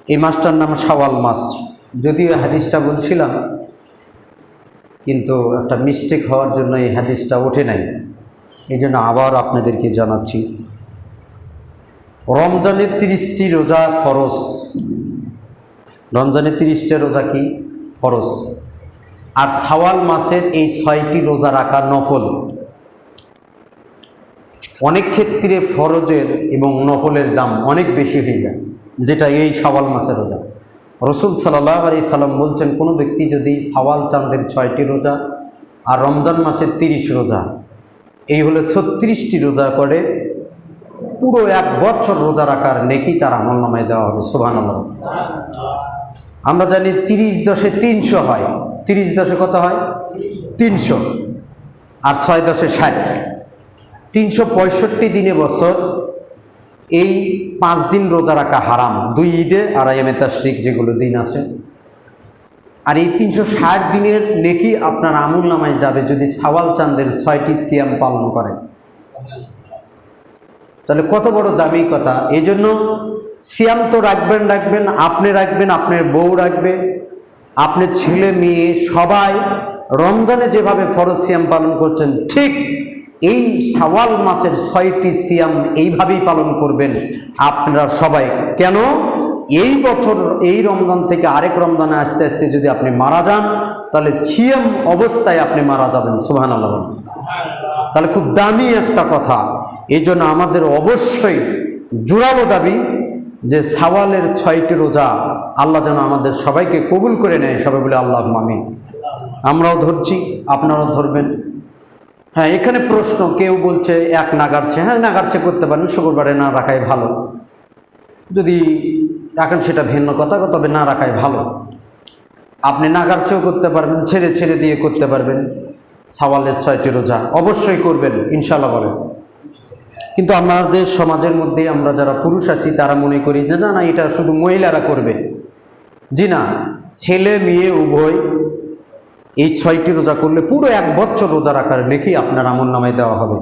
এই মাসটার নাম শাওয়াল মাস। যদিও হাদিসটা বলছিলাম, কিন্তু একটা মিস্টেক হওয়ার জন্য এই হাদিসটা ওঠে নাই, এই জন্য আবার আপনাদেরকে জানাচ্ছি। রমজানের 30টি রোজা ফরজ। রমজানের 30টা রোজা কি ফরজ, আর শাওয়াল মাসের এই 6টি রোজা রাখা নফল। অনেক ক্ষেত্রে ফরজের এবং নফলের দাম অনেক বেশি হয়ে যায়, যেটা এই শাওয়াল মাসের রোজা। রসুল সাল্লাল্লাহু আলাইহি সাল্লাম বলছেন, কোনো ব্যক্তি যদি শাওয়াল চাঁদের 6টি রোজা আর রমজান মাসের 30 রোজা, এই হলো 36টি রোজা করে, পুরো 1 বছর রোজা রাখার নেকি তার আমলনামায় দেওয়া হবে। সুবহানাল্লাহ। আমরা জানি 30×10 300 হয়। 30×10 কত হয়? 300, আর 6×10 60। 365 দিনে বছর এই 5 দিন রোজা রাখা হারাম, 2 ঈদে আর আইয়ামে তাশরিক যেগুলো দিন আছে। আর এই 360 দিনের নেকি আপনার আমলনামায় যাবে যদি শাওয়াল চাঁদের 6টি সিয়াম পালন করেন। তাহলে কত বড় দামি কথা। এই জন্য সিয়াম তো রাখবেন, আপনি রাখবেন, আপনার বউ রাখবে, আপনার ছেলে মেয়ে সবাই রমজানে যেভাবে ফরজ সিয়াম পালন করছেন, ঠিক এই শাওয়াল মাসের 6টি সিয়াম এইভাবেই পালন করবেন আপনারা সবাই। কেন? এই বছর এই রমজান থেকে আরেক রমজানে আস্তে আস্তে যদি আপনি মারা যান, তাহলে সিয়াম অবস্থায় আপনি মারা যাবেন। সুবহানাল্লাহ। তাহলে খুব দামি একটা কথা। এই জন্য আমাদের অবশ্যই জোরালো দাবি যে শাওয়ালের 6টি রোজা আল্লাহ যেন আমাদের সবাইকে কবুল করে নেয়। সবাই বলে আল্লাহুম্মা আমিন। আমরাও ধরছি, আপনারাও ধরবেন। হ্যাঁ, এখানে প্রশ্ন, কেউ বলছে 1 নাগারছে। হ্যাঁ, নাগারছে করতে পারেন, শুক্রবারে না রাখাই ভালো। যদি রাখেন সেটা ভিন্ন কথা, তবে না রাখাই ভালো। আপনি নাগারছেও করতে পারবেন, ছেড়ে দিয়ে করতে পারবেন। শাওয়ালের 6টি রোজা অবশ্যই করবেন ইনশাআল্লাহ বলেন। কিন্তু আমাদের সমাজের মধ্যে আমরা যারা পুরুষ আছি তারা মনে করি যে না, এটা শুধু মহিলারা করবে। জি না, ছেলে মেয়ে উভয় এই 6টি রোজা করলে পুরো 1 বছর রোজা রাখার নেকি আপনার আমলনামায় দেওয়া হবে।